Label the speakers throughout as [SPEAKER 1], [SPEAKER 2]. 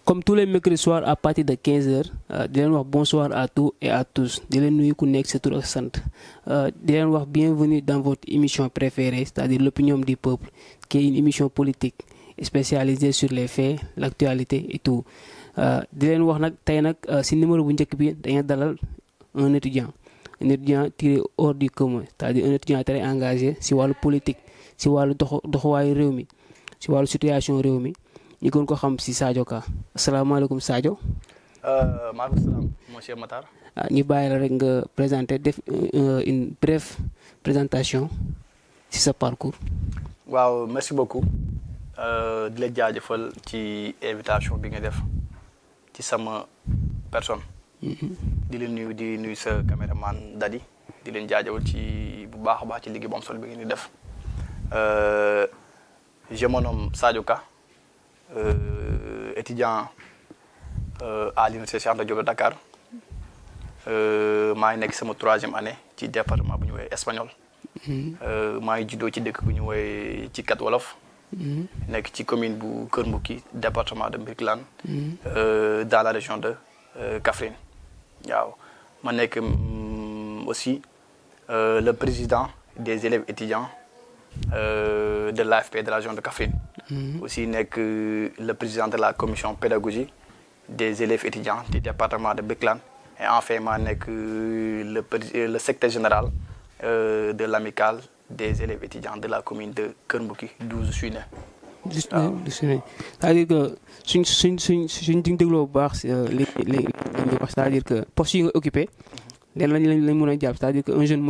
[SPEAKER 1] Comme tous les mercredis soirs à partir de 15h di leen wax bonsoir à tous et à tous di leen nuyu ku nekk sa tur ak sant di leen wax bienvenue dans votre émission préférée c'est-à-dire l'opinion du peuple qui est une émission politique spécialisée sur les faits l'actualité et tout di leen wax nag tey nag si numéro bu njëkk bi dañuy dalal un étudiant tiré hors du commun c'est-à-dire un étudiant très engagé si wàllu politique si wàllu doxuwaayu réew mi si wàllu situation réew mi ñu gën ko xam si Sadio Ka asalaamaaleykum Sadio.
[SPEAKER 2] maaleykum salaam monsieur Matar.
[SPEAKER 1] ñu bàyyi la rek nga présenter def une brève présentation si sa parcours.
[SPEAKER 2] waaw merci beaucoup di la jaajëfal ci invitation bi nga def ci sama personne. di leen nuyu sa caméraman Dadi di leen jaajëfal ci bu baax a baax ci liggéey bu am solo bi ngeen di def je me nomme Sadio Ka. Étudiant à l'université Cheikh Anta Diop de Dakar maa ngi nekk sama 3e année ci département bu ñu woowee espagnol. maa ngi juddoo ci dëkk bu ñu woowee ci Kat Wolof. nekk ci commune bu Kër Mbouki département de Birkelane. dans la région de Kaffrine. waaw ma nekk aussi le président des élèves étudiants de l'AFP de la région de Kaffrine. Aussi nekk le président de la commission pédagogique des élèves étudiants du département de Birkelane et enfin maa nekk le secrétaire général de l'amicale des élèves étudiants de la commune de Kër Mbouki d'où je suis né.
[SPEAKER 1] C'est-à-dire que suñ dégloo bu baax li wax c'est-à-dire que poste yi nga occupé leen lañ mën a jàpp c'est-à-dire que un jeune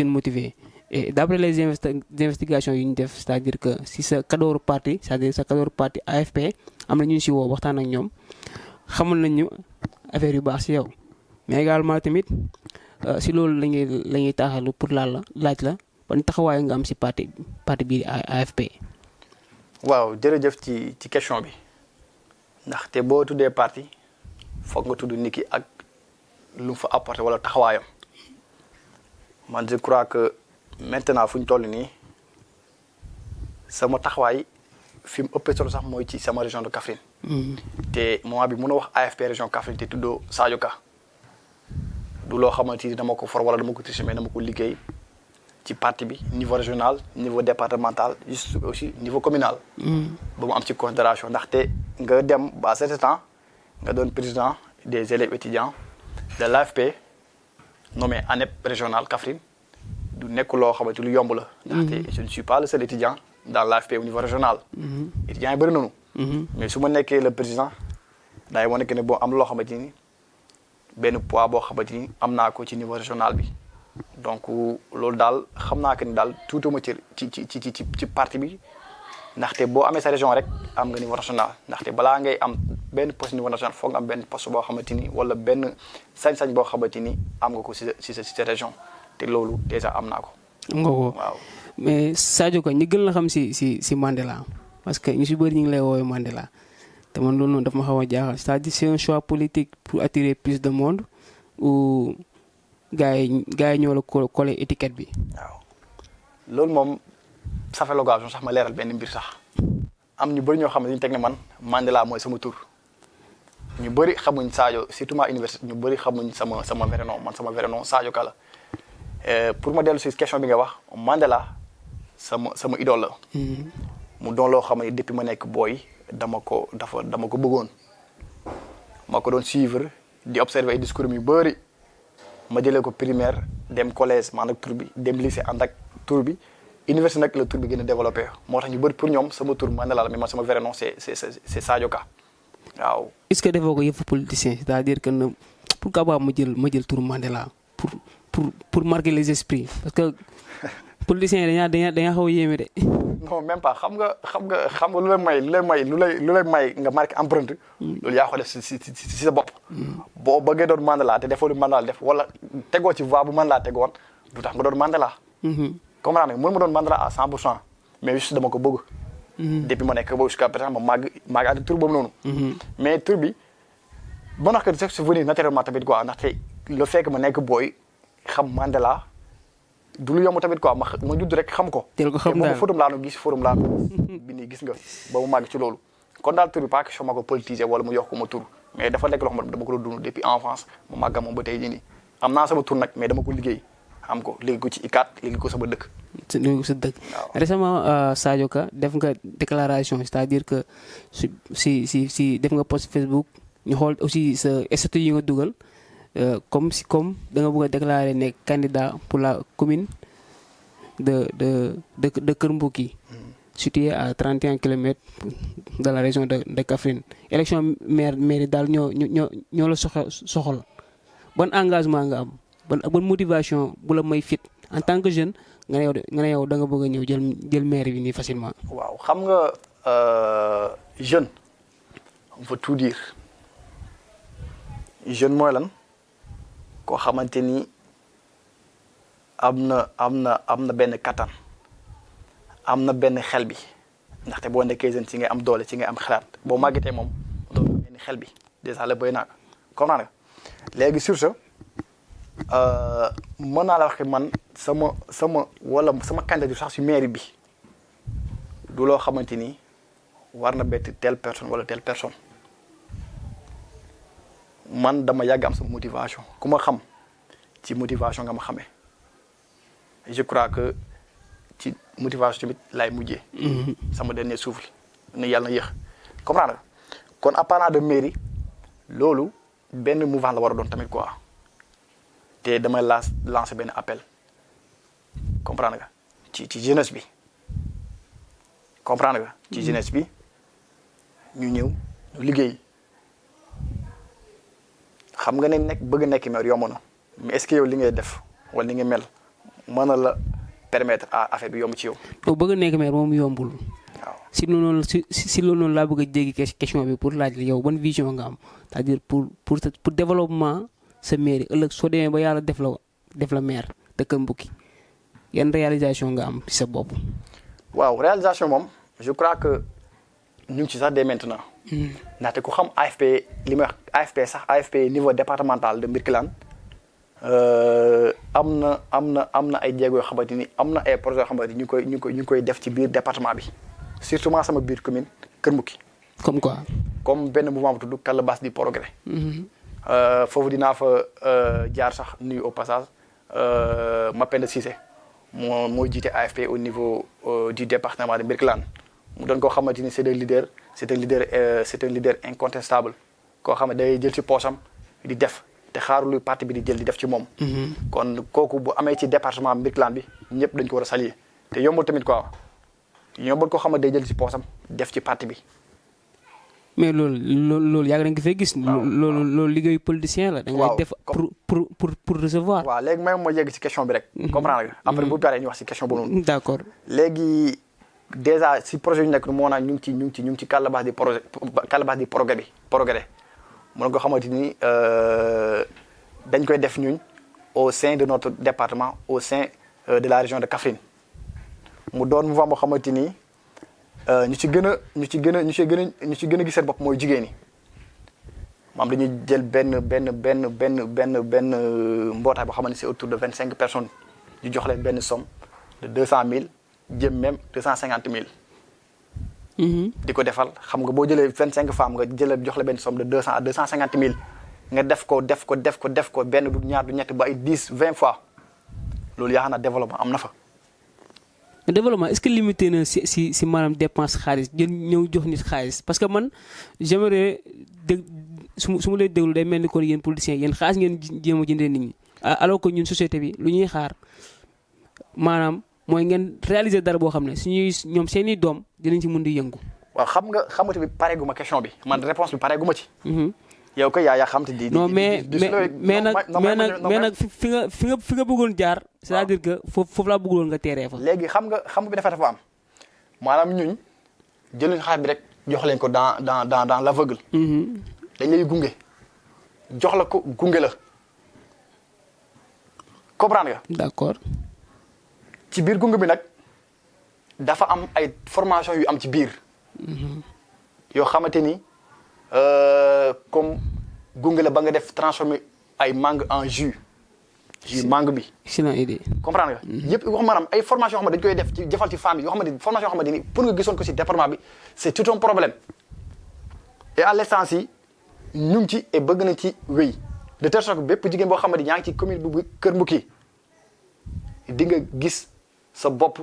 [SPEAKER 1] motivé et d'après les investigations yu ñu def c'est-à-dire que si sa cadre parti c'est-à-dire sa cadre parti AFP am na ñu si woo waxtaan ak ñoom xamal nañ ñu affaire yu baax si yow mais également tamit si loolu la ñuy taxalu pour laaj la ban taxawaay nga am si parti bii AFP.
[SPEAKER 2] waaw jërëjëf ci question bi ndaxte boo tuddee parti foog nga tudd nit ki ak lu mu fa apporté wala taxawaayam man je crois que maintenant fu ñu toll nii sama taxawaay fi mu ëppee solo sax mooy ci sama région de Kaffrine. te moment bi mën a wax AFP région Kaffrine te tuddoo Sadio Ka du loo xamante ni dama ko for wala dama ko tricher mais dama ko liggéey ci parti bi niveau régional niveau départemental juste aussi niveau communal. ba mu am ci considération ndaxte nga dem ba certain temps nga doon président des élèves étudiants de l'AFP nommé ANEP régional Kaffrine. du nekk loo xamante lu yomb la. ndaxte je ne suis pas le seul étudiant dans l'AFP au niveau régional. étudiants yi bëri nañu. mais su ma nekkee le président daay wane que ne boo am loo xamante ni benn poids boo xamante ni am naa ko ci niveau régional bi. donc loolu daal xam naa que ni daal tuutuma ci parti bi ndaxte boo amee sa région rek am nga niveau régional ndaxte balaa ngay am benn poste niveau national foog nga am benn poste boo xamante ni wala benn sañ-sañ boo xamante ni am nga ko si sa région. te loolu déjà am naa ko.
[SPEAKER 1] nga ko
[SPEAKER 2] waaw
[SPEAKER 1] mais Sadio Ka ñi gën la xam si Mandela parce que ñu si bëri ñu ngi lay woowee Mandela te man loolu noonu daf ma xaw a jaaxal c'est-à-dire c'est un choix politique pour attirer plus de monde ou gars yi ñoo la collé étiquette bi.
[SPEAKER 2] waaw loolu moom ça fait l'occasion sax ma leeral benn mbir sax am ñu bëri ñoo xam ne dañu teg ne man Mandela mooy sama tur ñu bëri xamuñ Sadio surtout ma université ñu bëri xamuñ sama vrai nom man sama vrai nom Sadio Ka la. pour ma dellu si question bi nga wax Mandela sama idole la. mu doon loo xam ne depuis ma nekk booy dama ko bëggoon ma ko doon suivre di observer ay discours yu bëri ma jëlee ko primaire dem collège ma ànd ak tur bi dem lycée ànd ak tur bi université nag la tur bi gën a développé moo tax ñu bëri pour ñoom sama tur Mandela la mais man sama vrai nom c'est Sadio Ka waaw.
[SPEAKER 1] est-ce que defoo ko yëfu politicien c'est-à-dire que pourquoi pas ma jël tur Mandela pour marquer les esprits parce que politiciens yi dañaa xaw a yéeme de.
[SPEAKER 2] non même pas xam nga lu lay may nga marqué empreinte. loolu yaa ko def si sa bopp. boo bëggee doon Mandela te defoo lu Mandela def wala tegoo ci voie bu Mandela tegoon du tax nga doon Mandela. comprendre nga mën ma doon Mandela à 100% mais juste dama ko bëgg. depuis ma nekk boobu jusqu'à présent ma màgg ak tur boobu noonu. mais tur bi ba ndax que c'est venu naturellement tamit quoi ndaxte le fait que ma nekk booy xam Mandela. du lu yomb tamit quoi ma judd rek xam ko.
[SPEAKER 1] teel ko xam
[SPEAKER 2] daal forum laa nu gis bi nii gis nga ba mu màgg ci loolu. kon daal tur bi pas question ma ko politiser wala mu yokk ma tur mais dafa nekk loo xam ne dama ko doon dund depuis enfance ma màgga moom ba tey jii nii am naa sama tur nag mais dama ko liggéey am ko léegi ko ci ICAT léegi ko sama dëkk.
[SPEAKER 1] sa dëkk. Récemment Sadio Ka def nga déclaration c'est-à-dire que si def nga post Facebook ñu xool aussi sa statut yi nga dugal comme da nga bëgg a déclarer ne candidat pour la commune de Kër Mbouki. Situé à 31 kilomètres de la région de Kaffrine élection maire daal ñoo la soxal ban engagement nga am ban motivation bu la may fit en tant que jeune nga ne yow da nga bëgg a ñëw jël maire bi nii facilement.
[SPEAKER 2] waaw xam nga jeune on veut tout dire jeune mooy lan koo xamante ni am na benn kattan. am na benn xel bi ndaxte boo nekkee jeune ci ngay am doole ci ngay am xalaat boo màggetee moom loolu benn xel bi déjà la bëy naa ko comprendre nga léegi sur ce mën naa la wax man sama candidature sax si mairie bi du loo xamante ni war na bett telle personne wala telle personne man dama yàgg am sama motivation ku ma xam ci motivation nga ma xamee je crois que ci motivation tamit laay mujjee. sama dernier souffle ne yàlla na yéex comprendre nga kon appartenant de mairie loolu benn mouvement la war a doon tamit quoi te damay lancer benn appel comprendre nga ci jeunesse bi comprendre nga ci jeunesse bi ñu ñëw ñu liggéey xam nga ne bëgg nekk maire yomb na mais est-ce que yow li ngay def wala li nga mel mën na la permettre à affaire bi yomb ci yow.
[SPEAKER 1] boo bëgg a nekk maire moom yombul.
[SPEAKER 2] waaw
[SPEAKER 1] si loolu noonu laa bëgg a jéggi question bi pour laaj la yow ban vision nga am c'est-à-dire pour développement sa mairie ëllëg soo demee ba yàlla def la maire de Kër Mbouki yan réalisation nga am ci sa bopp.
[SPEAKER 2] waaw réalisation moom je crois que ñu ngi ci sax dès maintenant. ndaxte ku xam AFP li may wax AFP niveau départemental de Birkelane. am na ay jéego yoo xamante ni am na ay projets yoo xamante ni ñu ngi koy def ci biir département bi surtout sama biir commune Kër Mbouki.
[SPEAKER 1] comme quoi. comme
[SPEAKER 2] benn mouvement bu tudd Calebasse du Progrès. foofu dinaa fa jaar sax nuyu au passage Mapenda Cissé mooy jiite AFP au niveau du département de Birkelane mu doon koo xamante ni c'est un leader incontestable koo xam ne day jël ci poosam di def. te xaarul parti bi di jël di def ci moom. kon kooku bu amee ci département Birkelane bi ñëpp dañ ko war a saluer te yombul tamit quoi yombul koo xam ne day jël ci poosam def ci parti bi.
[SPEAKER 1] mais loolu yàgg nañ ko fay gis. loolu liggéeyu politicien la. da ngay def pour recevoir.
[SPEAKER 2] waaw léegi même ma yegg ci question bi rek. comprendre nga après bu paree ñu wax ci question boobu noonu.
[SPEAKER 1] d'accord
[SPEAKER 2] léegi déjà si projet yu nekk moo naan ñu ngi ci calebasse du progrès. mën nga xamante ni dañ koy def ñun au sein de notre département au sein de la région de Kaffrine mu doon mouvement boo xamante ni ñu ci gën a gis seen bopp mooy jigéen ñi maam dañuy jël benn mbootaay boo xamante ni c'est autour de 25 personnes ñu jox leen benn somme de 200 000 jëm même 250 000. di ko defal xam nga boo jëlee 25 femmes nga jëlee jox la benn somme de 200 à 250 000 nga def ko benn du ñaar du ñett ba ay 10 20 fois loolu yaa xam naa développement am na fa.
[SPEAKER 1] développement est-ce que limité na si maanaam dépense xaalis jël ñëw jox nit xaalis parce que man j'aimerais su ma lay déglu day mel ni kon yéen politiciens yéen xaalis ngeen jéem a jëndee nit ñi alors que ñun société bi lu ñuy xaar maanaam. mooy ngeen réaliser dara boo xam ne ñoom seeni doom dinañ ci mën di yëngu.
[SPEAKER 2] waaw xam nga tamit pareeguma question bi man réponse bi pareeguma ci. yow ko yaa xam te di.
[SPEAKER 1] non mais nag fi nga bëggoon jaar. c'est-à-dire que foofu laa bëggoon nga teeree fa.
[SPEAKER 2] léegi xam nga bi dafa am maanaam ñun jëluñ xaalis bi rek jox leen ko dans l'aveugle. dañ lay gunge jox la ko gunge la comprendre nga.
[SPEAKER 1] d'accord.
[SPEAKER 2] ci biir gunge bi nag dafa am ay formation yu am ci biir yoo xamante ni comme gunge la ba nga def transformer ay mangue en jus mangue bi.
[SPEAKER 1] excellent idée.
[SPEAKER 2] comprendre nga. yëpp wax maanaam ay formation yoo xam ne dañ koy def ci jëfal ci famille yoo xamante ni formation yoo xamante ni pour nga gisoon ko ci département bi c'est tout un problème et à l'instant yi ñu ngi ci et bëgg na ci wéy de telle sorte que bépp jigéen boo xamante ni yaa ngi ci commune bu Kër Mbuki di nga gis sa bopp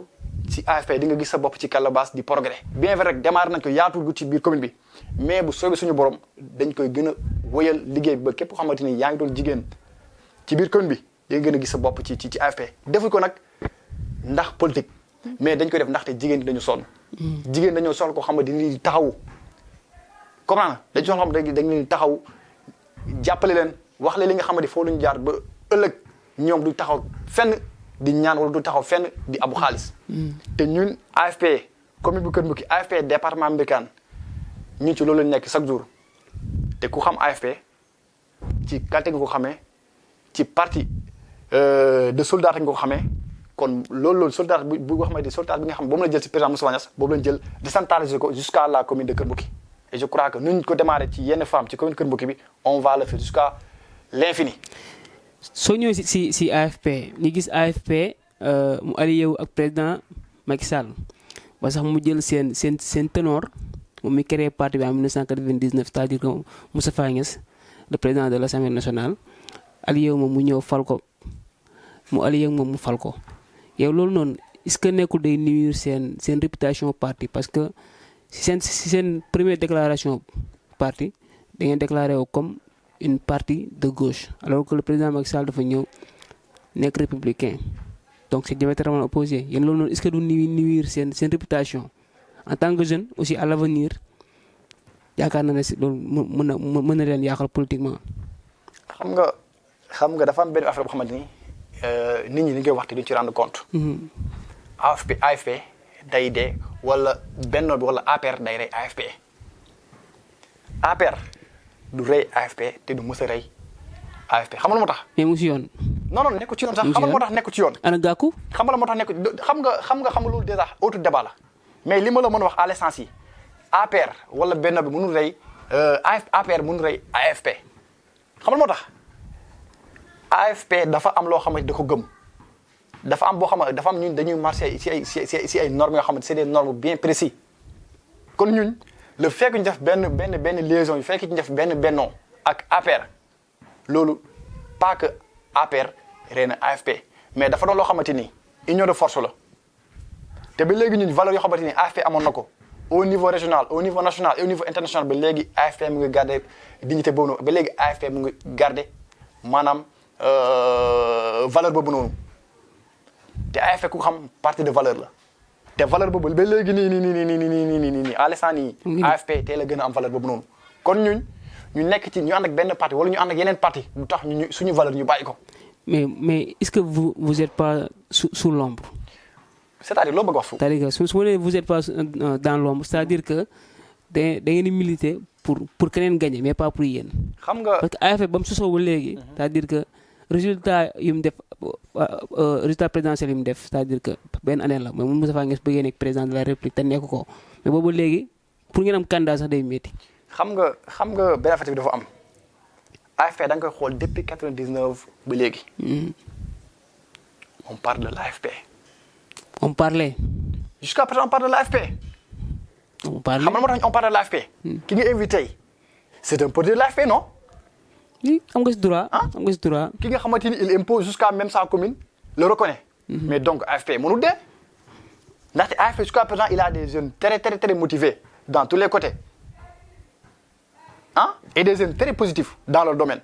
[SPEAKER 2] ci AFP di nga gis sa bopp ci Calabas di progrès bien vrai rek démarré nañ ko yaatu gu ci biir commune bi mais bu soobee suñu borom dañ koy gën a wëyal liggéey bi ba képp xamante ni yaa ngi doon jigéen ci biir commune bi di nga gën a gis sa bopp ci AFP defuñ ko nag ndax politique mais dañ koy def ndaxte jigéen ñi dañu sonn. jigéen dañoo soxla ko xamante ni taxawu comprendre dañu soxla xam dañ leen taxaw jàppale leen wax leen li nga xamante foofu lañu jaar ba ëllëg ñoom du taxaw fenn di ñaan wala du taxaw fenn di abu xaalis. te ñun AFP commune bu Kër Mbuki AFP département Mbékane ñun ci loolu lañ nekk chaque jour te ku xam AFP ci qualité nga ko xamee ci parti de soldat nga ko xamee kon loolu soldat bu nga xamante soldat bi nga xam boobu la jël ci président Moustapha Niasse boobu lañ jël décentraliser ko jusqu'à la commune de Kër Mbuki et je crois que nuñ ko démarré ci yenn femmes ci commune Kër Mbuki bi on va le faire jusqu'à l'infini.
[SPEAKER 1] soo ñëwee si AFP ñu gis AFP mu allié wu ak président Macky Sall ba sax mu jël seen ténor moom mi créé parti bi en 1999 c'est-à-dire que Moustapha Niasse le président de l'Assemblée nationale allié wu moom mu ñëw fal ko mu allié moom mu fal ko yow loolu noonu est-ce que nekkul day nuire seen réputation parti parce que si seen première déclaration parti da ngeen déclaré wu comme une partie de gauche alors que le président Macky Sall dafa ñëw nekk républicain donc c'est diamétralement opposé yéen loolu noonu est-ce que du nuire seen réputation en tant que jeune aussi à l'avenir yaakaar na ne si loolu mën na leen yàqal politiquement.
[SPEAKER 2] xam nga dafa am benn affaire boo xamante ni nit ñi dañu koy waxte duñu ci rendre compte. AFP day dee wala Benno bi wala APR day rey AFP APR. du rey AFP te du mës a rey AFP xam nga moo tax.
[SPEAKER 1] mais mu si yoon.
[SPEAKER 2] non nekku ci yoon sax xam nga moo tax nekku ci yoon.
[SPEAKER 1] ana Gakou.
[SPEAKER 2] xam nga moo tax nekku xam nga loolu déjà autre débat la mais li ma la mën a wax à l'essence yi APR wala Benno bi mënul rey APR mënul rey AFP xam nga moo tax AFP dafa am loo xamante da ko gëm dafa am boo xamante dafa am ñun dañuy marché si ay normes yoo xamante c'est des normes bien précises kon ñun. le fait que ñu def benn liaison yu fekk ñu def bennoo ak APR loolu pas que APR rey na AFP mais dafa doon loo xamante ni union de force la te ba léegi ñun valeur yoo xamante ni AFP amoon na ko au niveau régional au niveau national et au niveau international ba léegi AFP mu ngi garder dignité boobu noonu ba léegi AFP mu ngi garder maanaam valeur boobu noonu te AFP ku xam parti de valeur la. te valeur boobu ba léegi nii à l'instant nii AFP tey la gën a am valeur boobu noonu kon ñu nekk ci ñu ànd ak benn parti wala ñu ànd ak yeneen parti lu tax ñu suñu valeur ñu bàyyi ko.
[SPEAKER 1] mais est-ce que vous êtes pas sous l'ombre.
[SPEAKER 2] c'est-à-dire loo bëgg wax fu.
[SPEAKER 1] c'est-à-dire que su ma nee vous êtes pas dans l'ombre c'est-à-dire que da ngeen di militer pour keneen gagner mais pas pour yéen.
[SPEAKER 2] xam nga
[SPEAKER 1] parce que AFP ba mu sosoo ba léegi. c'est-à-dire que résultat yu mu def résultat présidentiel yu mu def c'est-à-dire que benn année la mooy Moustapha Niasse bëggee nekk président de la République te nekk ko mais boobu léegi pour ngeen am candidat sax day métti.
[SPEAKER 2] xam nga benn affaire bi dafa am AFP da nga koy xool depuis 99 ba léegi. on parle de l'AFP.
[SPEAKER 1] on parlait.
[SPEAKER 2] jusqu'à présent on parle de l'AFP.
[SPEAKER 1] on parlait
[SPEAKER 2] xam nga moo tax on parle de l'AFP. ki nga invité c'est un produit de l'AFP non.
[SPEAKER 1] oui am nga si droit. am nga si droit.
[SPEAKER 2] ki nga xamante ni il impose jusqu'à même sa commune le reconnaît. mais donc AFP mënul dee. ndaxte AFP jusqu'à présent il a des jeunes très motivés dans tous les côtés et des jeunes très positifs dans leur domaine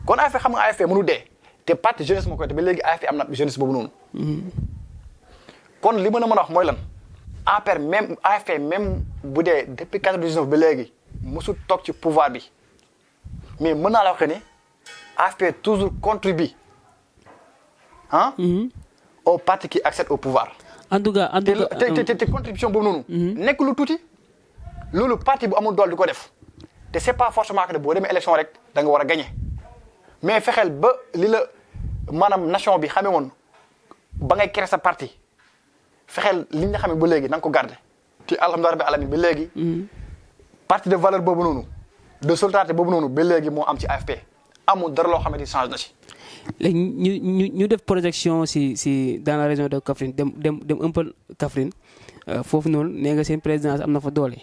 [SPEAKER 2] kon AFP xam nga AFP mënul dee te parti jeunesse moo koy te ba léegi AFP am na jeunesse boobu noonu. kon li ma la mën a wax mooy lan APR même AFP même bu dee depuis 99 ba léegi mosul toog ci pouvoir bi mais mën naa la wax ne AFP toujours contribue au parti qui accède au pouvoir.
[SPEAKER 1] en tout cas
[SPEAKER 2] te contribution boobu noonu. nekk lu tuuti loolu parti bu amul doole di ko def te c'est pas forcément que boo demee élection rek da nga war a gagner mais fexeel ba li la maanaam nation bi xamee woon ba ngay créer sa parti fexeel li nga xamee ba léegi na nga ko garder te alhamdulilah rabbil alamin ba léegi. parti de valeur boobu noonu de solidarité boobu noonu ba léegi moo am ci AFP amul dara loo xamante ni change na ci.
[SPEAKER 1] léegi ñu def projection si dans la région de Kaffrine dem un peu Kaffrine foofu noonu nee nga seen présidence am na fa doole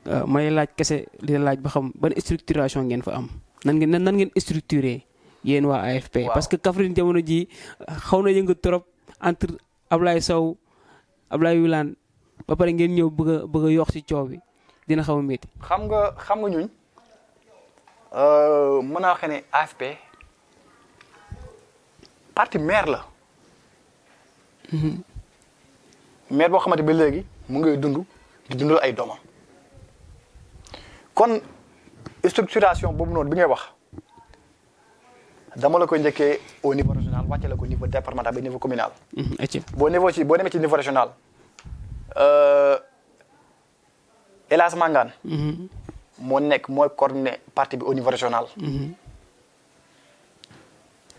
[SPEAKER 1] ma lay laaj kese di la laaj ba xam ban structuration ngeen fa am nan ngeen structuré yéen waa AFP. parce que Kaffrine jamono ji xaw na yëngu trop entre Ablaye Sow Ablaye Wilane ba pare ngeen ñëw bëgg a yokk ci coow bi dina xaw a métti.
[SPEAKER 2] xam nga ñuñ mën naa wax ne AFP parti maire la. maire boo xamante ba léegi mu ngay dund di dundal ay doomam kon structuration boobu noonu bi ngay wax dama la koy njëkkee au niveau régional wàcce la ko niveau départemental ba niveau communal. boo demee ci niveau régional El Hadj Mangane mooy coordonné parti bi au niveau régional.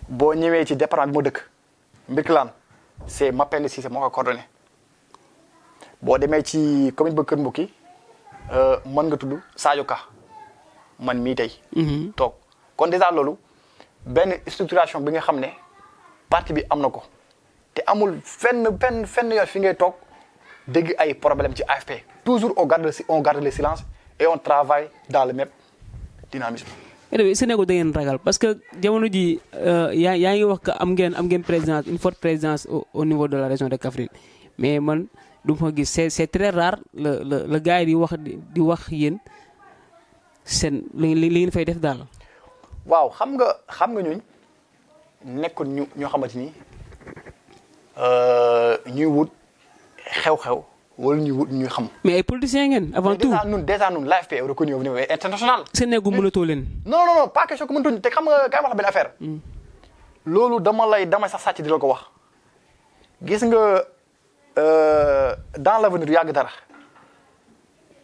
[SPEAKER 2] boo ñëwee ci département bi ma dëkk Mbirkelane c'est Mapenda Cissé moo ko coordonné boo demee ci commune ba Kër Mbouki mën nga tudd Sadio Ka man mii tey. toog kon déjà loolu benn structuration bi nga xam ne parti bi am na ko te amul fenn yoon fi ngay toog dégg ay problème ci AFP toujours on garde le silence et on travaille dans le même dynamisme.
[SPEAKER 1] est-ce que da ngeen ragal parce que jamono ji yaa ngi wax que am ngeen présidence une forte présidence au niveau de la région de Kaffrine mais man du ma gis c'est très rare le gars yi di wax yéen seen li ngeen fay def daal.
[SPEAKER 2] waaw xam nga ñooñ nekkul ñoo xamante ni ñuy wut xew-xew wala ñuy wut ñuy xam.
[SPEAKER 1] mais ay politiciens ngeen avant tout.
[SPEAKER 2] déjà ñun l'AFP est reconnu au niveau international.
[SPEAKER 1] seen néegu mënatoo leen.
[SPEAKER 2] non pas question que mënatuñ te xam nga kay wax benn affaire. loolu damay sax sàcc di la ko wax. gis nga dans l'avenir yàgg dara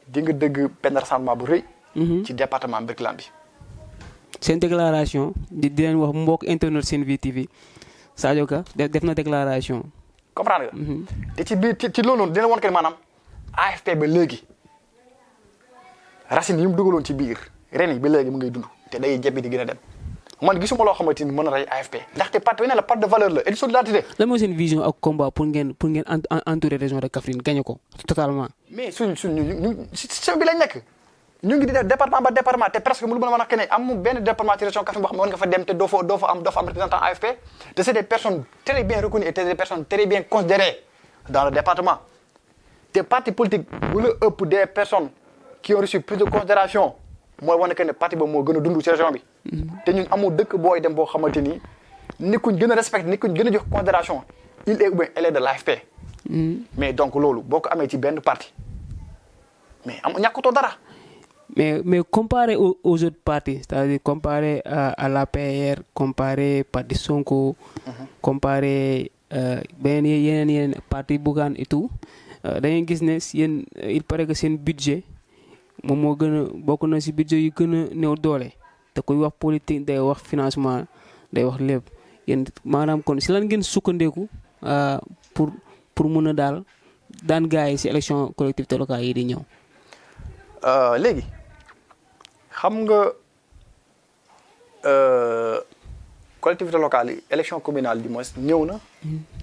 [SPEAKER 2] di nga dëgg benn rassemblement bu rëy. ci département Birkelane bi.
[SPEAKER 1] seen déclaration di leen wax mbokk internet Senvive TV Sadio Ka def na déclaration.
[SPEAKER 2] comprendre nga. te ci biir ci loolu noonu dina woon que maanaam AFP ba léegi racine yi mu dugaloon ci biir ren yi ba léegi mu ngay dund te day jebbi di gën a dem man gisuma loo xamante ni mën na rey AFP ndaxte parti bi ne la parti de valeur la et de solidarité.
[SPEAKER 1] lan mooy seen vision ak combat pour ngeen entourer région de Kaffrine gagné ko totalement.
[SPEAKER 2] mais suñ ñu système bi lañ nekk ñu ngi di def département ba département te presque mu lu mën a wax que ne amul benn département ci région Kaffrine boo xam ne war nga fa dem te doo fa am représentant AFP te c'est des personnes très bien reconnues et des personnes très bien considérées dans le département te parti politique bu la ëpp des personnes qui ont reçu plus de considération mooy wane que ne parti boobu moo gën a dund ci région bi. te ñun amul dëkk booy dem boo xamante ni nit kuñ gën a respecté nit kuñ gën a jox considération il est ou bien elle est de l'AFP. mais donc loolu boo ko amee ci benn parti mais ñàkkutoo dara.
[SPEAKER 1] mais comparé aux autres partis c'est-à-dire comparé à l'APR comparé parti Sonko. comparé yeneen parti Bougane et tout da ngay gis ne yéen il paraît que seen budget moom moo gën a bokk na ci budget yu gën a néew doole te kuy wax politique day wax financement day wax lépp yéen maanaam kon ci lan ngeen sukkandeeku pour mën a daan gars yi ci élection collectivité locale yi di ñëw.
[SPEAKER 2] léegi xam nga collectivité locale yi élection communale du moins ñëw na.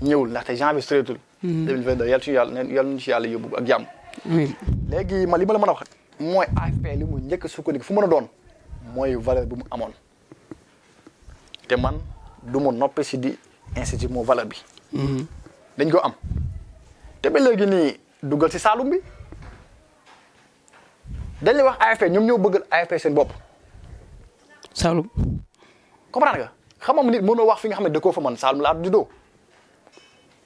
[SPEAKER 2] ñëwul ndaxte janvier soreetul. 2022 yàlla ñu ci yàlla yóbbu ak jàmm. léegi li ma la mën a wax mooy AFP li mu njëkk a sukkandiku fu mën a doon mooy valeur bi mu amoon te man du ma noppi si di insisté moo valeur bi. dañ ko am te ba léegi nii dugal si Saloum bi. dañ lay wax AFP ñoom ñoo bëggal AFP seen bopp.
[SPEAKER 1] Saloum.
[SPEAKER 2] comprendre nga xam nga nit mënoo wax fi nga xam ne dëkkoo fa man Saloum laa juddoo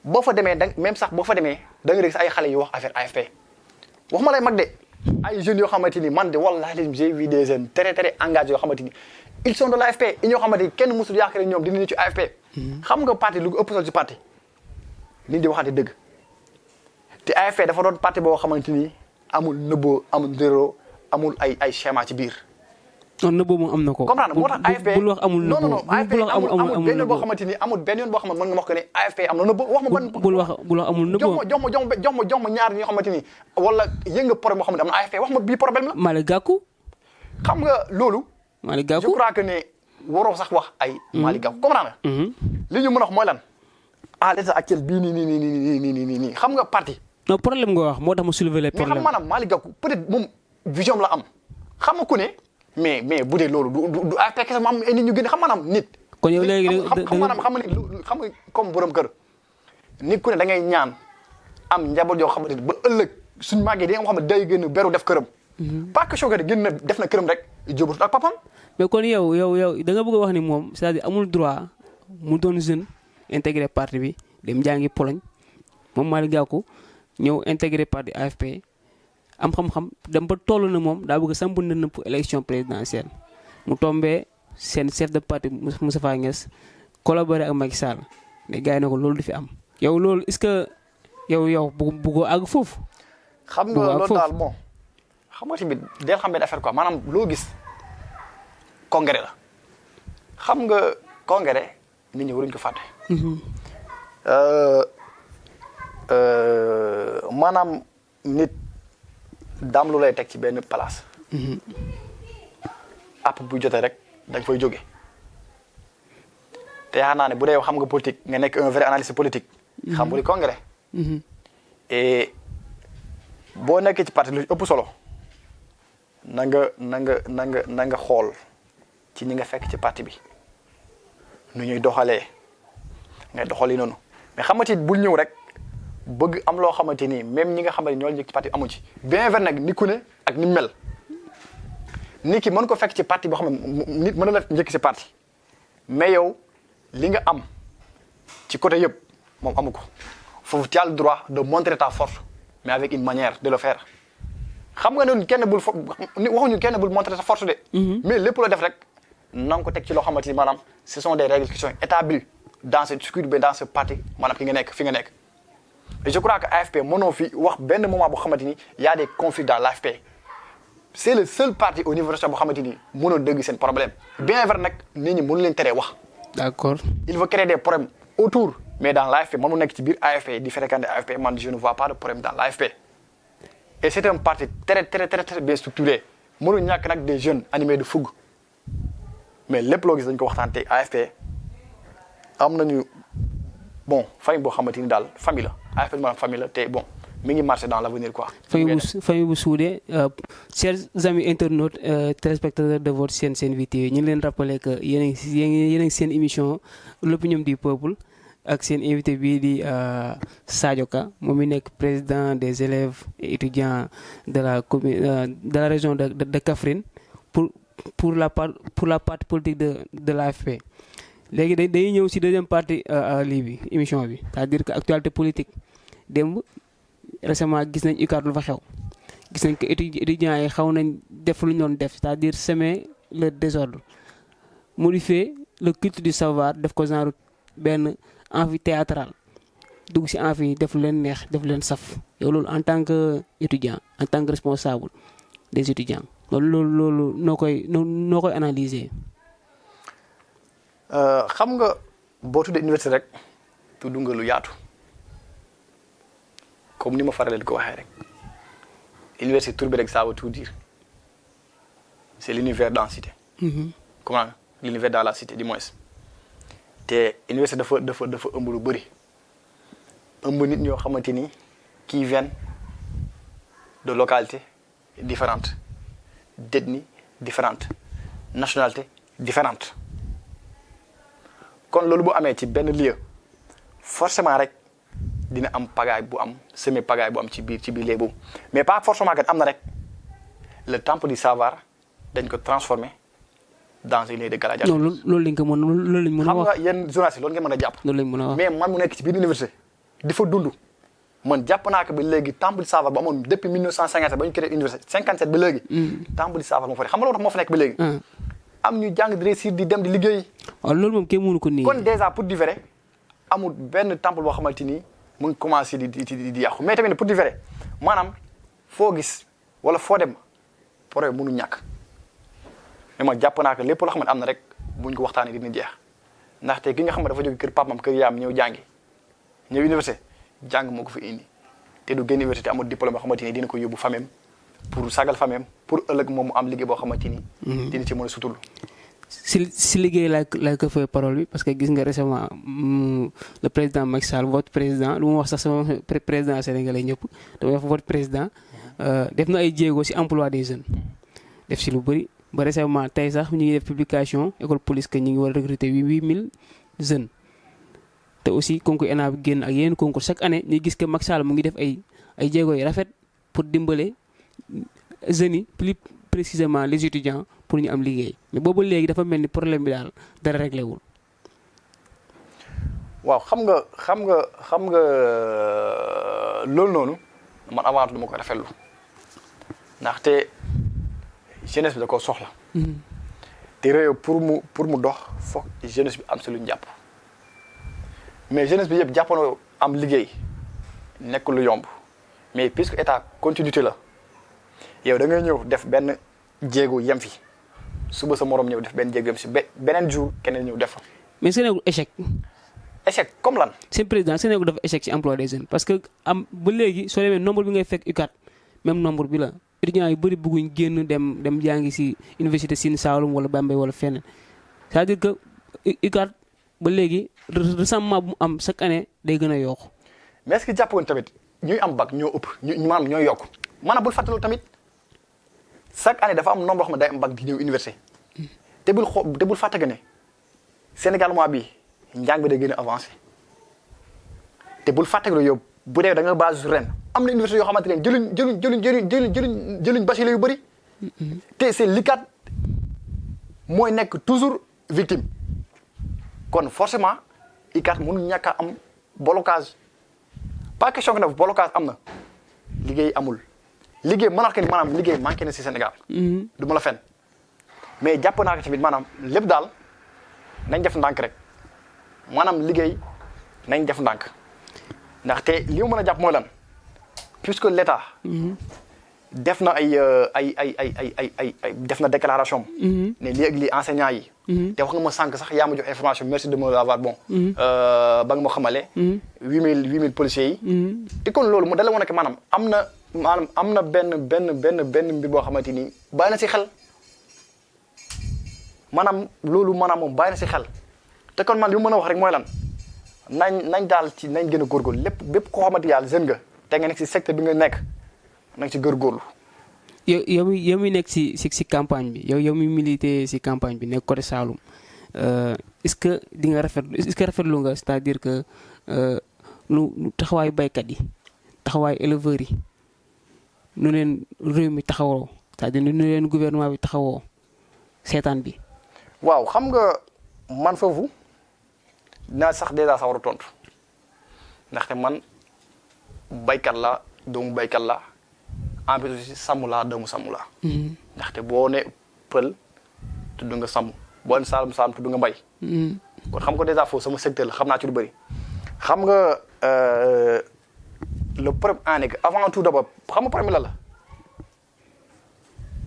[SPEAKER 2] boo fa demee da même sax boo fa demee da nga gis ay xale yu wax affaire AFP waxuma lay mag de ay jeunes yoo xamante ni man de wallahi j'ai vu des jeunes très très engagés yoo xamante ni ils sont de l'AFP ñoo xamante ni kenn mësul yaakaar ñoom dinañu ci AFP. xam nga parti lu ëpp solo ci parti nit di waxante dëgg te AFP dafa doon parti boo xamante ni amul nëbboo amul zéro amul ay schéma ci biir.
[SPEAKER 1] non nëbboo moom am na ko.
[SPEAKER 2] comprendre moo tax AFP
[SPEAKER 1] bul wax amul nëbboo
[SPEAKER 2] non AFP amul benn yoon boo xamante ni amul benn yoon boo xamante mën nga wax que ne AFP am na nëbboo wax ma ban.
[SPEAKER 1] bul wax amul nëbboo
[SPEAKER 2] jox ma ñaar ñi nga xamante ni wala yënga problème boo xamante am na AFP wax ma bii problème la.
[SPEAKER 1] Malick Gakou.
[SPEAKER 2] xam nga loolu.
[SPEAKER 1] Malick Gakou
[SPEAKER 2] je crois que ne waroo sax wax ay. Malick Gakou comprendre nga. li ñu mën a wax mooy lan. à l'état actuel bii nii xam nga parti.
[SPEAKER 1] non problème nga wax moo tax ma soulever les problèmes.
[SPEAKER 2] mais xam maanaam Malick Gakou peut-être moom vision la am xam nga ku ne mais bu dee loolu du AFP kese mu am ay nit ñu gën xam maanaam nit.
[SPEAKER 1] kon yow léegi
[SPEAKER 2] xam nga comme borom kër nit ku ne da ngay ñaan am njaboot yoo xamante ni ba ëllëg suñu màggee di nga xam ne day gën a beru def këram. pas que Chogué gën na def na këram rek jóobatut ak papam.
[SPEAKER 1] mais kon yow da nga bëgg a wax ni moom c'est-à-dire amul droit mu doon jeune intégré parti bi dem jàngi Pologne moom Malick Gakou ñëw intégré parti AFP am xam-xam dem ba toll na moom daa bëgg a samp ndënd pour élection présidentielle mu tombé seen chef de parti Moustapha Niasse collaboré ak Macky Sall mais gars yi ne ko loolu du fi am yow loolu est-ce que yow bëggoo àgg foofu.
[SPEAKER 2] xam nga loolu daal bon xam nga tamit del xam benn affaire quoi maanaam loo gis congrès la xam nga congrès nit ñi waruñu ko fàtte. maanaam nit daam lu lay teg ci benn place. app bu jotee rek dañ fay jóge te yaakaar naa ne bu dee xam nga politique nga nekk un vrai analyste politique. xam nga li congrès. et boo nekkee ci parti lu ëpp solo na nga xool ci ñi nga fekk ci parti bi nu ñuy doxalee ngay doxali noonu mais xamati bul ñëw rek bëgg am loo xamante ni même ñi nga xamante ni ñoo nekk ci parti amu ci bien vrai nag ni ku ne ak ni mel nit ki mën ko fekk ci parti boo xam ne nit mën na la njëkk ci parti mais yow li nga am ci côté yëpp moom amu ko foofu tu as le droit de montrer ta force mais avec une manière de le faire xam nga noonu kenn bul waxuñu kenn bul montrer ta force de. mais lépp loo def rek na nga ko teg ci loo xamante ni maanaam ce sont des règles qui sont établies dans ce circuit dans ce parti maanaam fi nga nekk. et je crois que AFP mënoo fi wax benn moment boo xamante ni y a des conflits dans l'AFP c'est le seul parti au niveau national boo xamante ni mënoo dégg seen problème bien vrai nag nit ñi mënu leen teree wax.
[SPEAKER 1] d'accord.
[SPEAKER 2] il veut créer des problèmes autour mais dans l'AFP mënu nekk ci biir AFP di fréquenter AFP man je ne vois pas de problème dans l'AFP. et c'est un parti très bien structuré mënu ñàkk nag des jeunes animés de fougue mais lépp loo gis dañ ko waxtaan te AFP am nañu bon famille boo xamante ni daal famille la AFP maanaam famille la te bon mi ngi marché dans l'avenir quoi.
[SPEAKER 1] famille bu suudee chers amis internautes téléspectateurs de votre chaîne Sen-Vie TV ñu ngi leen rappeler que yéen a ngi seen émission l'opinion du peuple ak seen invité bii di Sadio Ka moom mi nekk président des élèves et étudiants de la commune de la région de Kaffrine pour la partie politique de l'AFP. léegi dañuy ñëw ci deuxième partie lii bi émission bi c'est-à-dire que actualité politique démb récemment gis nañ UCAD lu fa xew gis nañ que étudiants yi xaw nañ def lu ñu doon def c'est-à-dire semer le désordre modifier le culte du savoir def ko genre benn amphithéâtral dugg ci amphi def lu leen neex def lu leen saf yow loolu en tant que étudiant en tant que responsable des étudiants loolu noo koy analyser.
[SPEAKER 2] xam nga boo tuddee université rek tudd nga lu yaatu comme ni ma faral di ko waxee rek université tur bi rek ça veut tout dire c'est l'univers dans la cité. comment l'univers dans la cité du moins te université dafa ëmb lu bëri ëmb nit ñoo xamante ni qui viennent de localités différentes d'ethnies différentes nationalités différentes. kon loolu bu amee ci benn lieu forcément rek dina am pagaille bu am semi pagaille bu am ci biir lieu boobu mais pas forcément kat am na rek le temple du savoir dañ ko transformer dans un lieu de gladiateur.
[SPEAKER 1] non loolu lañ ko mën a wax
[SPEAKER 2] xam nga yéen journalistes loolu ngeen mën a jàpp.
[SPEAKER 1] loolu lañ mën a wax
[SPEAKER 2] mais man mu nekk ci biir université di fa dund man jàpp naa ko ba léegi temple du savoir ba amoon depuis 1957 ba ñu créé université 57 ba léegi. temple du savoir moo fa nekk xam nga loolu tax moo fa nekk ba léegi. am ñu jàng di réussir di dem di liggéey.
[SPEAKER 1] waaw loolu moom kenn mënu ko nii.
[SPEAKER 2] kon déjà pour di vrai amul benn temple boo xamante ni mu ngi commencé di yàqu mais tamit pour di vrai maanaam foo gis wala foo dem problème mënu ñàkk mais man jàpp naa que lépp loo xam ne am na rek buñ ko waxtaanee dina jeex ndaxte ki nga xam ne dafa jóge kër papam kër yaam ñëw jàngi ñëw université jàng moo ko fi indi te du génn université amul diplôme boo xamante ni dina ko yóbbu famem pour sagal famem pour ëllëg moom mu am liggéey boo xamante ni. dina ci mën a sutul.
[SPEAKER 1] si liggéey laa ko fay parole bi parce que gis nga récemment le président Macky Sall votre président lu mu wax sax sama président sénégalais ñëpp damay wax votre président def na ay jéego ci emploi des jeunes def ci lu bëri ba récemment tey sax ñu ngi def publication école police que ñu ngi war a recruter 8000 jeunes te aussi concours ENA bi génn ak yeneen concours chaque année ñuy gis que Macky Sall mu ngi def ay jéego yu rafet pour dimbale jeunes yi plus précisément les étudiants pour ñu am liggéey mais boobu léegi dafa mel ni problème bi daal dara réglé wul.
[SPEAKER 2] waaw xam nga loolu noonu man avant tout dama ko rafetlu ndaxte jeunesse bi da koo soxla. te réew pour mu dox foog jeunesse bi am si lu ñu jàpp mais jeunesse bi yëpp jàppandoo am liggéey nekk lu yomb mais puisque état continuité la yow da ngay ñëw def benn jéego yem fi suba sa morom ñëw def benn jéego yem si beneen jour keneen ñëw def fa.
[SPEAKER 1] mais Sénégal échec.
[SPEAKER 2] échec comme lan.
[SPEAKER 1] seen président Sénégal dafa échec ci emploi des jeunes parce que am ba léegi soo demee nombre bi ngay fekk UCAD même nombre bi la étudiants yu bëri bëgguñ génn dem jàngi si université Sine Saloum wala Bambey wala feneen c'est-à-dire que UCAD ba léegi récemment bu mu am chaque année day gën a yokk.
[SPEAKER 2] mais est-ce que jàppoon tamit ñuy am bac ñoo ëpp ñu maanaam ñooy yokk maanaam bul fàttaloo tamit chaque année dafa am nombre boo xam ne day am bac di ñëw université te bul fàtte que ne Sénégal mois bi njàng bi day gën a avancé te bul fàtte que yow bu dee da nga base ren am na université yoo xamante ne jëluñ bachelier yu bëri te c'est l'UCAD mooy nekk toujours victime kon forcément UCAD mënu ñàkk a am blocage pas question que ne blocage am na liggéey amul liggéey mën naa ko ni maanaam liggéey manqué na si Sénégal. du ma la fen mais jàpp naa ko tamit maanaam lépp daal nañ def ndànk rek maanaam liggéey nañ def ndànk ndaxte li ma mën a jàpp mooy lan puisque l'État def na ay def na déclaration ne lii ak lii enseignants yi te wax nga ma sànq sax yaa ma jox information merci de me l'avoir bon ba nga ma xamale 8000 policiers yi te kon loolu mu dala woon ne maanaam am na benn mbir boo xamante ni bàyyi na si xel maanaam loolu maanaam moom bàyyi na si xel te kon man li mu mën a wax rek mooy lan nañ daal ci nañ gën a góorgóorlu bépp koo xamante yàlla jeune nga te nga nekk si secteur bi nga nekk nañ ci góorgóorlu.
[SPEAKER 1] yow mi nekk si campagne bi yow mi milité si campagne bi nekk côté Saloum est-ce que di nga rafetlu nga c'est-à-dire que lu taxawaayu baykat yi taxawaayu éleveurs yi nu leen réew mi taxawoo c'est-à-dire nu leen gouvernement bi taxawoo seetaan bi.
[SPEAKER 2] waaw xam nga man foofu dinaa sax dèjà sa war a tontu ndaxte man baykat la doomu baykat la en plus aussi sàmm laa doomu sàmm laa. ndaxte boo ne pël tudd nga sàmm boo ne saalum tudd nga mbay. kon xam nga dèjà foofu sama secteur la xam naa ci lu bëri. xam nga le problème en est que avant tout d'abord xam nga problème la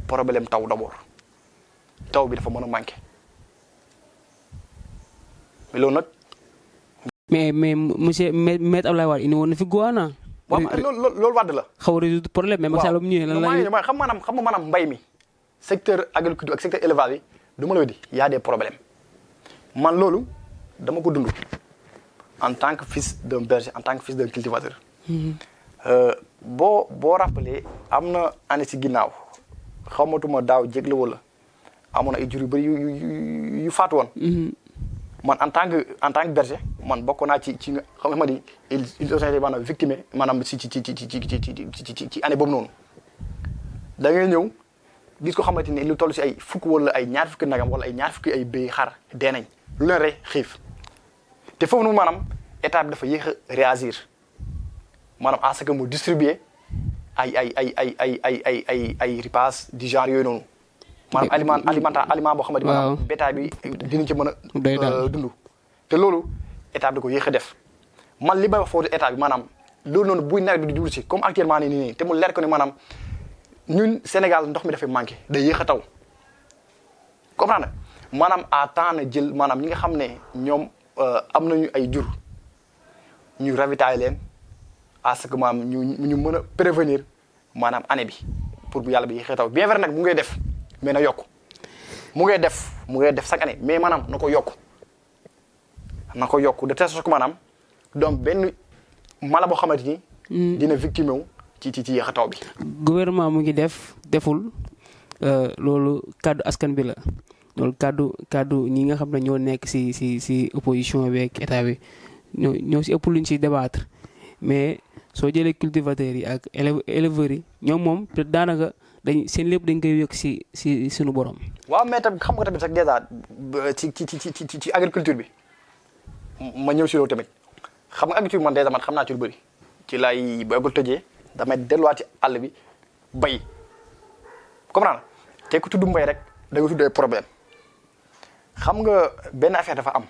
[SPEAKER 2] problème taw d'abord taw bi dafa mën a manqué mais loolu nag.
[SPEAKER 1] mais monsieur maître Abdoulaye Wade indi woon na fi Goana.
[SPEAKER 2] waaw loolu Wade la.
[SPEAKER 1] xaw a résoudre problème mais Macky Sall mu ñëwee lan la
[SPEAKER 2] xam nga maanaam mbay mi secteur agriculture ak secteur élevage yi du ma la di y a des problèmes man loolu dama ko dund en tant que fils d'un berger en tant que fils d'un cultivateur. boo rappelé am na année si ginnaaw xamatuma daaw jégle wala amoon na ay jur yu bëri yu faatu woon. man en tant que berger man bokk naa ci xam nga ma di ils ont été maanaam victime maanaam ci année boobu noonu da ngay ñëw gis ko xamante ni lu toll si ay fukk wala ay ñaar fukki nagam wala ay ñaar fukki ay béy xar dee nañ lu leen rey xiif te foofu noonu maanaam état bi dafa yéex a réagir maanaam à ce que mu distribuer ay repas du genre yooyu noonu. maanaam aliment boo xamante ni maanaam bétail bi dinañ ci mën a dund te loolu état bi da ko yéex a def man li may wax foofu état bi maanaam loolu noonu buy nawet bi di dugg si comme actuellement nii te mu leer ko ne maanaam ñun Sénégal ndox mi dafay manqué day yéex a taw comprendre maanaam à temps na jël maanaam ñi nga xam ne ñoom am nañu ay jur ñu ravitailler leen à ce que maanaam ñu mën a prévenir maanaam année bi pour bu yàlla bi yéex a taw bien vrai nag mu ngay def mais na yokk mu ngay def chaque année mais maanaam na ko yokk de telle sorte que maanaam donc benn mala boo xamante ni dina victime wu ci yéex a taw bi.
[SPEAKER 1] gouvernement mu ngi deful loolu kàddu askan bi la loolu kàddu ñi nga xam ne ñoo nekk si opposition bi ak état bi ñoo si ëpp luñ si débattre mais soo jëlee cultivateurs yi ak éleveurs yi ñoom moom daanaka seen lépp dañ koy yëg si suñu borom.
[SPEAKER 2] waaw mais tamit xam nga tamit sax dèjà ci agriculture bi ma ñëw si loolu tamit xam nga agriculture man dèjà man xam naa ci lu bëri ci laay bu agul tëjee damay delluwaat ci àll bi bay comprendre te ku tudd mbay rek da nga tudd ay problème xam nga benn affaire dafa am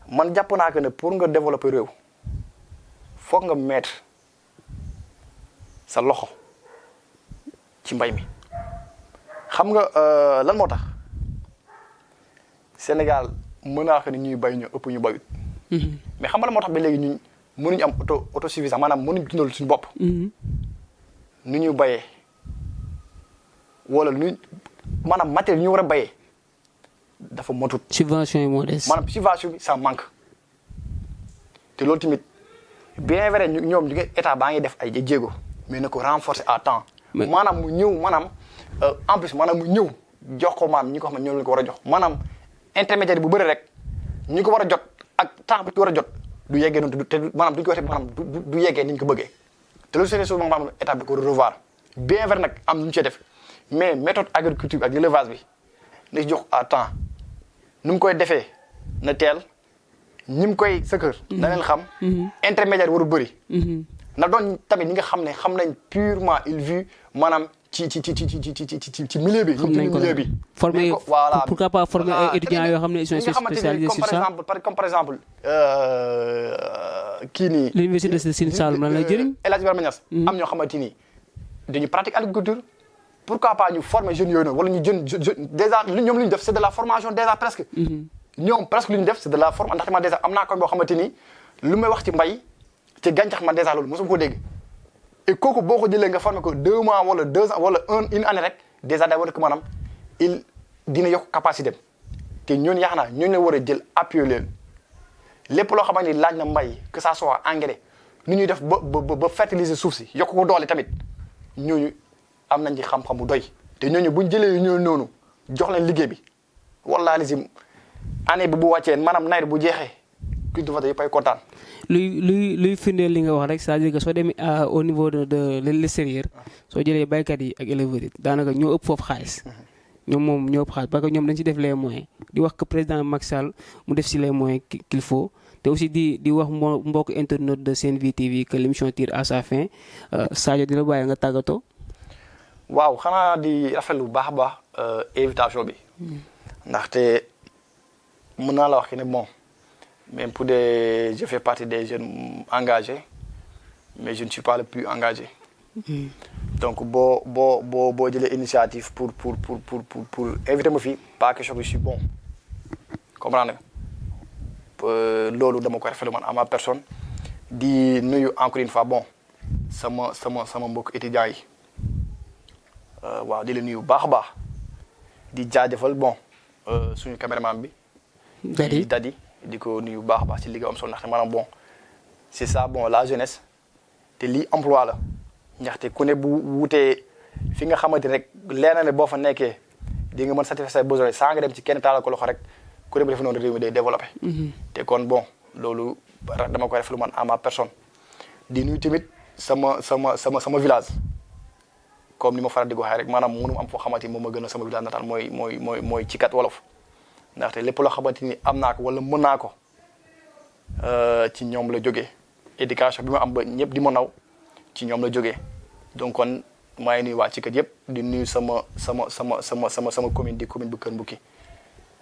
[SPEAKER 2] man jàpp naa que ne pour nga développer réew foog nga mettre sa loxo ci mbay mi xam nga lan moo tax Sénégal mën naa wax ne ñuy bay ñu ëpp ñu bayut mais xam nga lan moo tax ba léegi ñu mënuñu am autosuffisance maanaam mënuñu dundal suñu bopp nu ñu bayee wala nu maanaam matériel ñu war a bayee dafa motut.
[SPEAKER 1] subvention yi moo des.
[SPEAKER 2] maanaam subvention bi ça manque te loolu tamit bien vrai ñoom état baa ngi def ay jéego mais na ko renforcer à temps. maanaam mu ñëw maanaam en plus maanaam mu ñëw jox ko maam ñi ko xam ne ñoo leen ko war a jox maanaam intermédiaire bu bëri rek ñi ko war a jot ak temps bi ci war a jot du yeggee noonu te maanaam duñ ko waxee maanaam du yeggee ni ñu ko bëggee te loolu c'est chose maanaam état bi ko revoir bien vrai nag am lu ñu cee def mais méthode agriculture ak l'élevage bi na jox à temps nu mu koy defee na teel ñi mu koy sëkkër. na leen xam. intermédiaire waru bëri. na doon tamit ñi nga xam ne xam nañ purement il vu maanaam ci milieu bi.
[SPEAKER 1] xam nañ ko milieu bi. former voilà pourquoi pas former ay étudiants yoo xam ne ils sont spécialisés sur ça.
[SPEAKER 2] comme par exemple kii nii.
[SPEAKER 1] l'université de Sine Saloum lan lay jëriñ.
[SPEAKER 2] El Hadj Ibrahima Niass. am ñoo xamante ni dañuy pratique agriculture. pourquoi pas ñu former jeunes yooyu noonu wala ñu déjà ñoom lu ñu def c'est de la formation déjà presque. ñoom presque lu ñu def c'est de la formation ndaxte man déjà am naa ko boo xamante ni lu may wax ci mbay ci gàncax man déjà loolu mosuma ko dégg. et kooku boo ko jëlee nga former ko 2 mois wala 2 ans wala une année rek déjà day war ko maanaam il dina yokk capacité te ñooñu yaakaar naa ñooñu la war a jël appuyer leen lépp loo xamante ni laaj na mbay que ça soit engrais nu ñuy def ba fertiliser suuf si yokk ko doole tamit ñooñu. am nañ ci xam-xam bu doy te ñooñu buñ jëlee ñoo noonu jox leen liggéey bi wallaahi lazim année bi bu wàccee maanaam nawet bu jeexee cultivateur yëpp ay kontaan.
[SPEAKER 1] luy firndeel li nga wax rek c'est-à-dire que soo demee au niveau de l'extérieur soo jëlee baykat yi ak éleveurs yi daanaka ñoo ëpp foofu xaalis. ñoom moom ñoo ëpp xaalis parce que ñoom dañ ci def les moyens di wax que président Macky Sall mu def si les moyens qu'il faut te aussi di wax mbokk internaute de Sen Vie TV que l'émission tire à sa fin Sadio di la bàyyi nga tàggatoo.
[SPEAKER 2] waaw xanaa di rafetlu bu baax a baax invitation bi ndaxte mën naa la wax ne bon même pour des je fais partie des jeunes engagés mais je ne suis pas le plus engagé. donc boo jëlee initiative pour inviter ma fii pas que je suis bon comprendre nga loolu dama koy rafetlu man à ma personne di nuyu encore une fois bon sama mbokk étudiants yi. waaw di la nuyu bu baax a baax di jaajëfal bon suñu caméraman bi. Dadi di ko nuyu bu baax a baax ci liggéey am solo ndaxte maanaam bon c'est ça bon la jeunesse te lii emploi la ndaxte ku ne bu wutee fi nga xamante rek leer na ne boo fa nekkee di nga mën satisfaire say besoins saa nga dem ci kenn taalal ko loxo rek ku ne bu def noonu réew mi day développé. te kon bon loolu dama koy def lu man à ma personne di nuyu tamit sama village. comme ni ma faral di ko waxee rek maanaam mënum am foo xamante ni moom ma gën a sama village natal mooy ci kat wolof ndaxte lépp loo xamante ni am naa ko wala mën naa ko ci ñoom la jógee éducation bi ma am ba ñëpp di ma naw ci ñoom la jógee donc kon maa ngi nuyu waa ci kat yëpp di nuyu sama commune di commune bu Kër Mbouki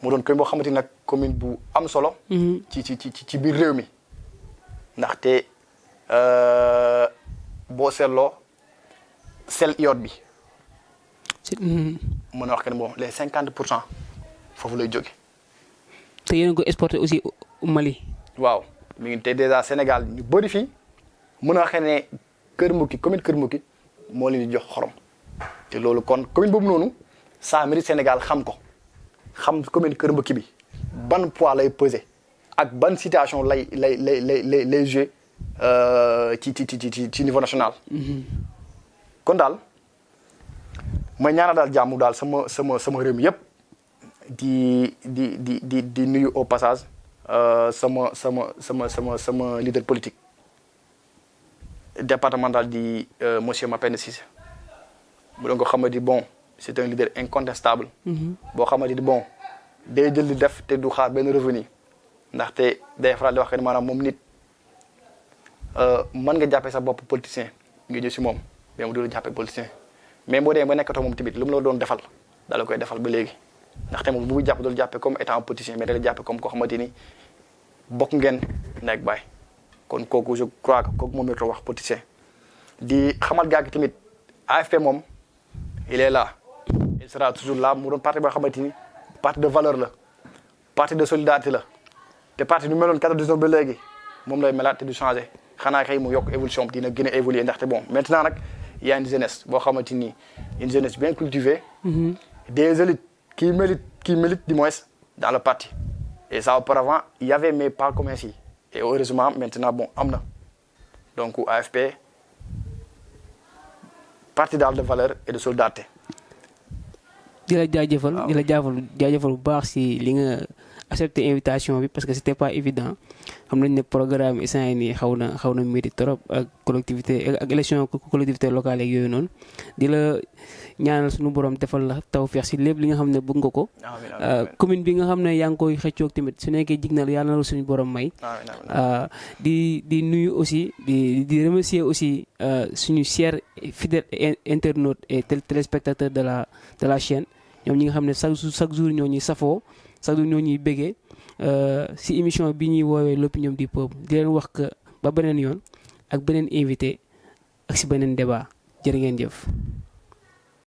[SPEAKER 2] mu doon commune boo xamante ni nag commune bu am solo. ci biir réew mi ndaxte boo seetloo. sel iode bi mën a wax que ne bon les 50% foofu lay jóge
[SPEAKER 1] te yéen a ko exporté aussi Mali.
[SPEAKER 2] waaw mi ngi te déjà Sénégal ñu bëri fii mën a wax ne Kër Mbouki commune Kër Mbouki moo leen di jox xorom te loolu kon commune boobu noonu ça mérite Sénégal xam ko xam commune Kër Mbouki bi ban poids lay peser ak ban situation lay jouer ci niveau national. kon daal may ñaanal daal jàmm daal sama réew mi yëpp di nuyu au passage sama leader politique départemental di monsieur Mapenda Cissé mu doon ko xamante bon c'est un leader incontestable. boo xamante bon day jël di def te du xaar benn revenu ndaxte day faral di wax que maanaam moom nit mën nga jàppee sa bopp politicien nga ñëw si moom mais mu du la jàppee politicien mais boo demee ba nekkatoo moom tamit lu mu la doon defal da la koy defal ba léegi ndaxte moom bu muy jàpp doolu jàppee comme étant un politicien mais da la jàppee comme koo xamante ni bokk ngeen nekk baay kon kooku je crois que kooku moom la wax politicien di xamal gaa gi tamit AFP moom il est là il sera toujours là mu doon parti boo xamante ni parti de valeur la parti de solidarité la te parti nu meloon 99 ba léegi moom lay melaat te du changé xanaa kay mu yokk évolution dina gën a évoluer ndaxte bon maintenant nag y a une jeunesse boo xamante ni une jeunesse bien cultivée. Des élites qui militent du moins dans le parti. Et ça auparavant il y avait mais pas comme ainsi et heureusement maintenant bon am na donc AFP parti daal de valeur et de solidarité.
[SPEAKER 1] di la jaajëfal bu baax si li nga accepté invitation bi parce que c'était pas évident xam nañ ne programme instant yi nii xaw na métti trop ak collectivité ak élection collectivité locale yeeg yooyu noonu di la ñaanal suñu borom defal la tawfeex si lépp li nga xam ne bëgg nga ko. commune bi nga xam ne yaa ngi koy xëccoog tamit su nekkee jig na yàlla na la suñu borom may. di nuyu aussi di remercier aussi suñu chers fidèles internautes et téléspectateurs de la chaîne ñoom ñi nga xam ne chaque jour ñoo ñuy safoo chaque jour ñoo ñuy béggee si émission bi ñuy woowee l'opinion du peuple di leen wax que ba beneen yoon ak beneen invité ak si beneen débat jërë ngeen jëf.